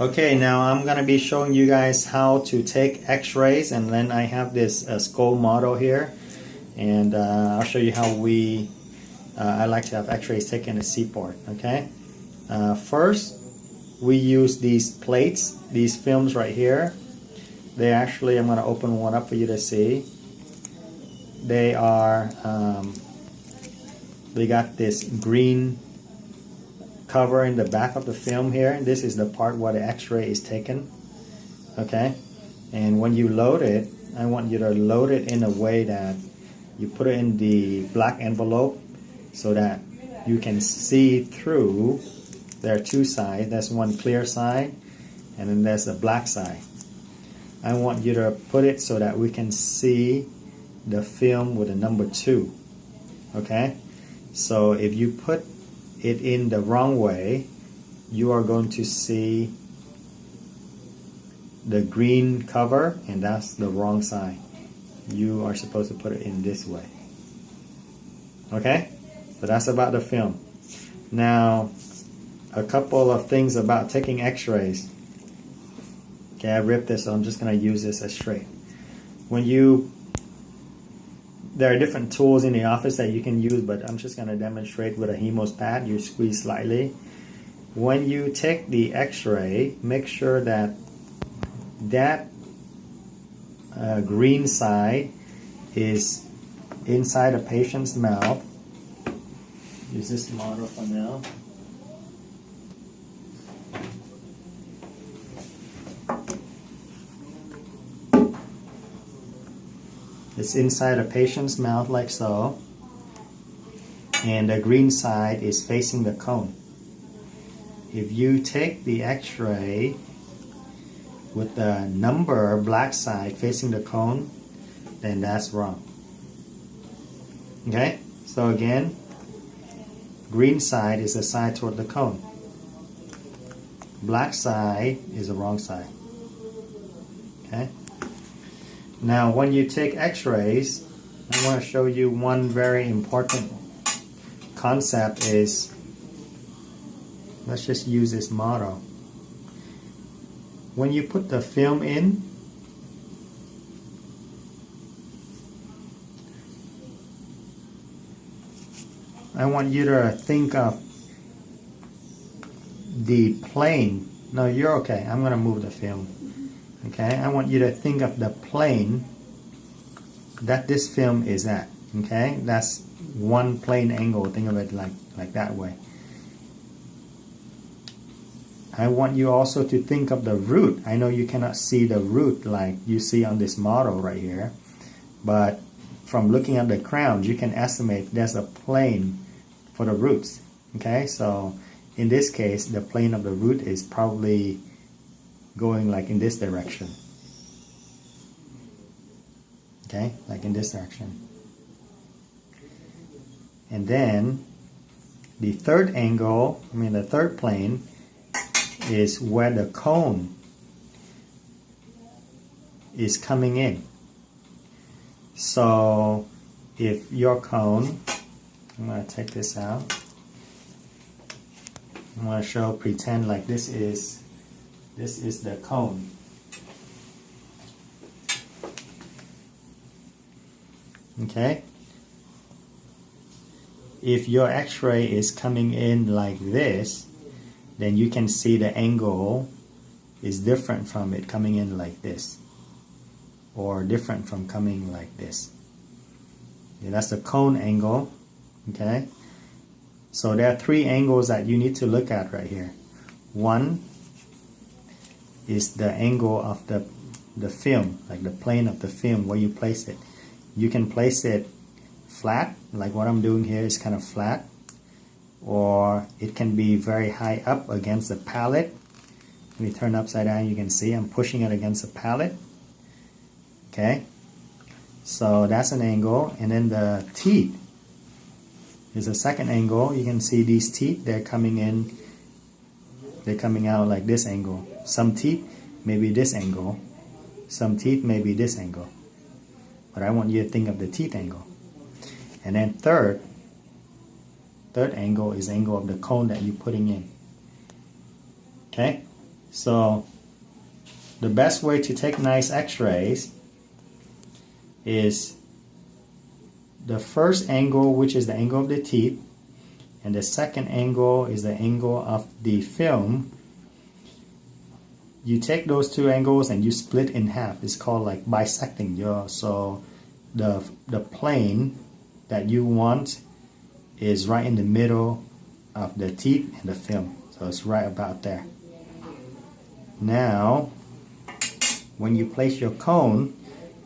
Okay, now I'm gonna be showing you guys how to take x-rays, and then I have this skull model here, and I'll show you how I like to have x-rays taken at Seaport. Okay, first we use these plates, these films right here. They actually, I'm gonna open one up for you to see. They are they got this green cover in the back of the film here. This is the part where the x-ray is taken. Okay, and when you load it, I want you to load it in a way that you put it in the black envelope so that you can see through. There are two sides. There's one clear side and then there's the black side. I want you to put it so that we can see the film with a number 2. Okay, so if you put it in the wrong way, you are going to see the green cover, and that's the wrong side. You are supposed to put it in this way. Okay, so that's about the film. Now, a couple of things about taking x-rays. Okay, I ripped this, so I'm just going to use this as straight. There are different tools in the office that you can use, but I'm just going to demonstrate with a hemostat. You squeeze slightly. When you take the x-ray, make sure that green side is inside a patient's mouth. Use this model for now. It's inside a patient's mouth like so, and the green side is facing the cone. If you take the x-ray with the number black side facing the cone, then that's wrong. Okay, so again, green side is the side toward the cone. Black side is the wrong side. Okay. Now, when you take x-rays, I want to show you one very important concept is, let's just use this model. When you put the film in, I want you to think of the plane. No, you're okay. I'm going to move the film. Okay, I want you to think of the plane that this film is at. Okay, that's one plane angle. Think of it like that way. I want you also to think of the root. I know you cannot see the root like you see on this model right here, but from looking at the crown, you can estimate there's a plane for the roots. Okay, so in this case, the plane of the root is probably going like in this direction. Okay, like in this direction. And then the third angle, the third plane is where the cone is coming in. So if your cone, I'm going to take this out. I'm going to pretend like this is the cone. Okay? If your x-ray is coming in like this, then you can see the angle is different from it coming in like this, or different from coming like this. Okay, that's the cone angle. Okay? So there are 3 angles that you need to look at right here. One is the angle of the film, like the plane of the film, where you place it. You can place it flat, like what I'm doing here is kind of flat, or it can be very high up against the pallet. Let me turn upside down, you can see I'm pushing it against the pallet. Okay, so that's an angle. And then the teeth is a second angle. You can see these teeth, they're coming in, they're coming out like this angle. Some teeth may be this angle, some teeth may be this angle, but I want you to think of the teeth angle. And then third angle is angle of the cone that you're putting in. Okay, So the best way to take nice x-rays is the first angle, which is the angle of the teeth, and the second angle is the angle of the film. You take those two angles and you split in half. It's called like bisecting. So the plane that you want is right in the middle of the teeth and the film. So it's right about there. Now, when you place your cone,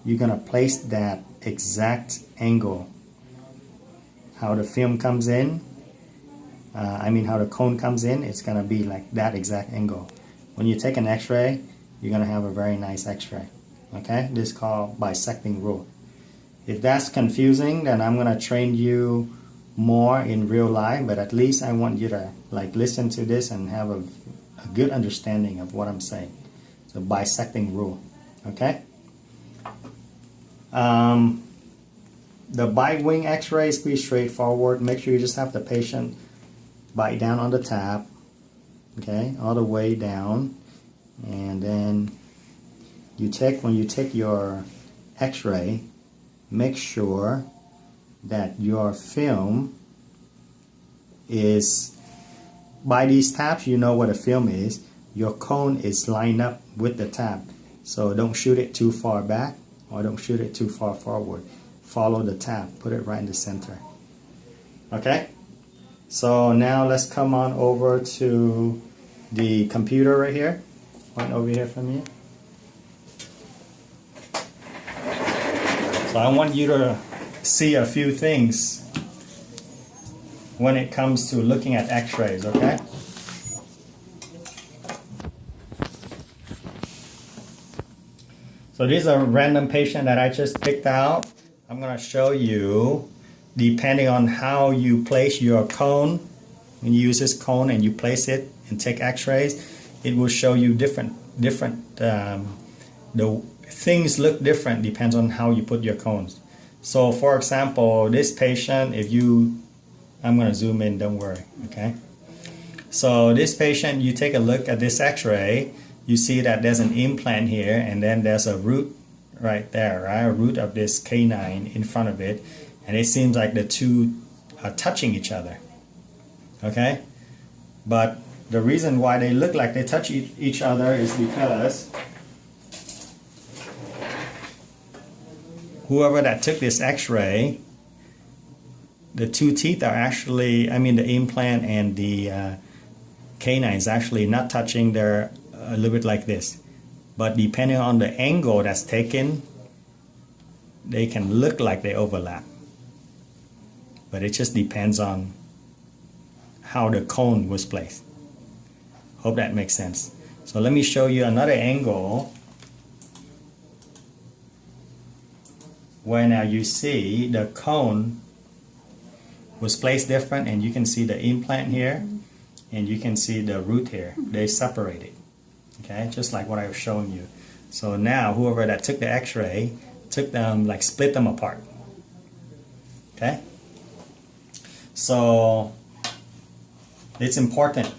you're gonna place that exact angle. How the film comes in, how the cone comes in, it's gonna be like that exact angle. When you take an x-ray, you're gonna have a very nice x-ray. Okay, this is called bisecting rule. If that's confusing, then I'm gonna train you more in real life, but at least I want you to like listen to this and have a good understanding of what I'm saying. So bisecting rule. Okay. The bite wing x-ray is pretty straightforward. Make sure you just have the patient bite down on the tab, okay, all the way down, and then when you take your x-ray, make sure that your film is, by these tabs you know what a film is, your cone is lined up with the tab. So don't shoot it too far back or don't shoot it too far forward. Follow the tab, put it right in the center. Okay, so now let's come on over to the computer right here. Point over here for me. So I want you to see a few things when it comes to looking at x-rays, okay? So this is a random patient that I just picked out. I'm going to show you, depending on how you place your cone, when you use this cone and you place it and take x-rays, it will show you different the things look different depends on how you put your cones. So for example, this patient, I'm going to zoom in, don't worry, okay? So this patient, you take a look at this x-ray, you see that there's an implant here and then there's a root right there, right? A root of this canine in front of it, and it seems like the two are touching each other, okay? But the reason why they look like they touch each other is because whoever that took this x-ray, the two teeth are actually, the implant and the canine is actually not touching. They're a little bit like this. But depending on the angle that's taken, they can look like they overlap. But it just depends on how the cone was placed. Hope that makes sense. So let me show you another angle where now you see the cone was placed different, and you can see the implant here and you can see the root here. They separated, okay, just like what I was showing you. So now whoever that took the x-ray took them, like split them apart, okay? So it's important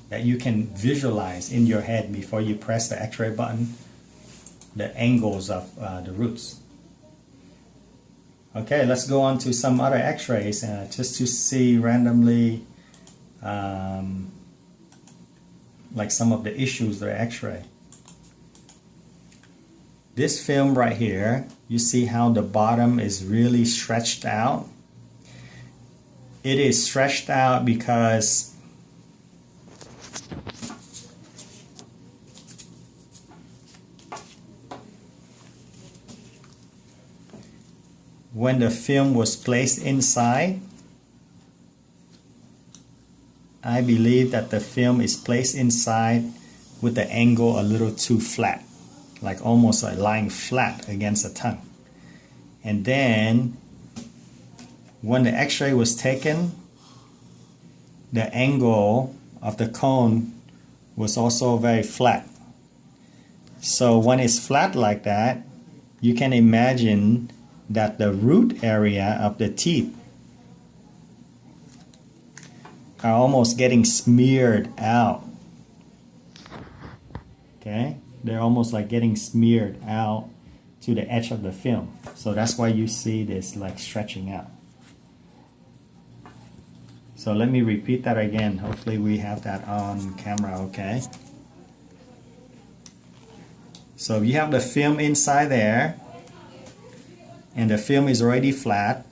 that you can visualize in your head before you press the x-ray button the angles of the roots. Okay, let's go on to some other x-rays just to see randomly like some of the issues with the x-ray. This film right here, you see how the bottom is really stretched out? It is stretched out because when the film was placed inside, I believe that the film is placed inside with the angle a little too flat, like almost like lying flat against the tongue. And then when the x-ray was taken, the angle of the cone was also very flat. So when it's flat like that, you can imagine that the root area of the teeth are almost getting smeared out. Okay, they're almost like getting smeared out to the edge of the film. So that's why you see this like stretching out. So let me repeat that again. Hopefully we have that on camera, okay? So you have the film inside there, and the film is already flat,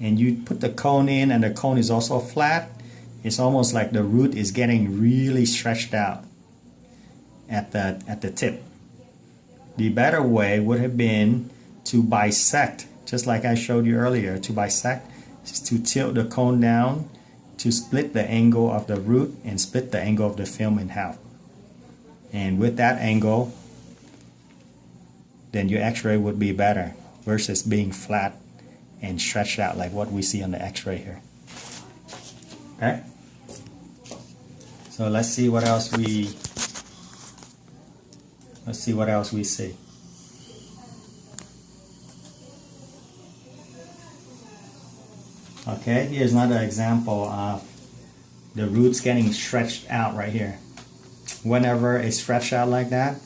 and you put the cone in and the cone is also flat. It's almost like the root is getting really stretched out at the tip. The better way would have been to bisect, just like I showed you earlier. To bisect is to tilt the cone down to split the angle of the root and split the angle of the film in half. And with that angle, then your x-ray would be better versus being flat and stretched out like what we see on the x-ray here. Okay? So let's see what else we see. Okay, here's another example of the roots getting stretched out right here. Whenever it's stretched out like that,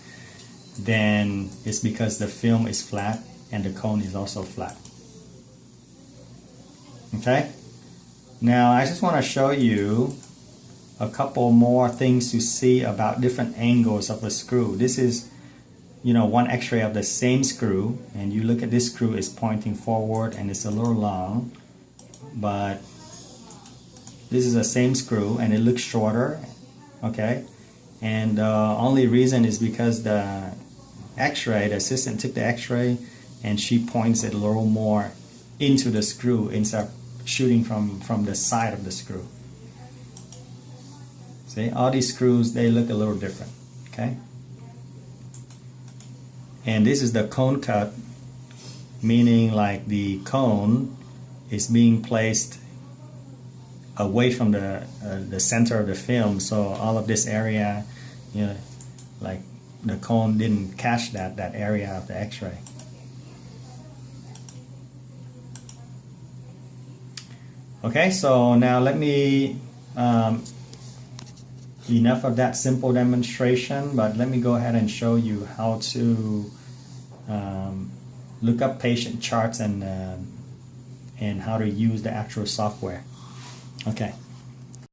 then it's because the film is flat and the cone is also flat. Okay? Now I just want to show you a couple more things to see about different angles of the screw. This is, one x-ray of the same screw, and you look at this screw is pointing forward and it's a little long, but this is the same screw and it looks shorter, okay? And the only reason is because the x-ray, the assistant took the x-ray and she points it a little more into the screw instead of shooting from the side of the screw. See, all these screws, they look a little different, okay? And this is the cone cut, meaning like the cone is being placed away from the center of the film, so all of this area, like the cone didn't catch that area of the x-ray. Okay, so now let me enough of that simple demonstration, but let me go ahead and show you how to look up patient charts and how to use the actual software. Okay.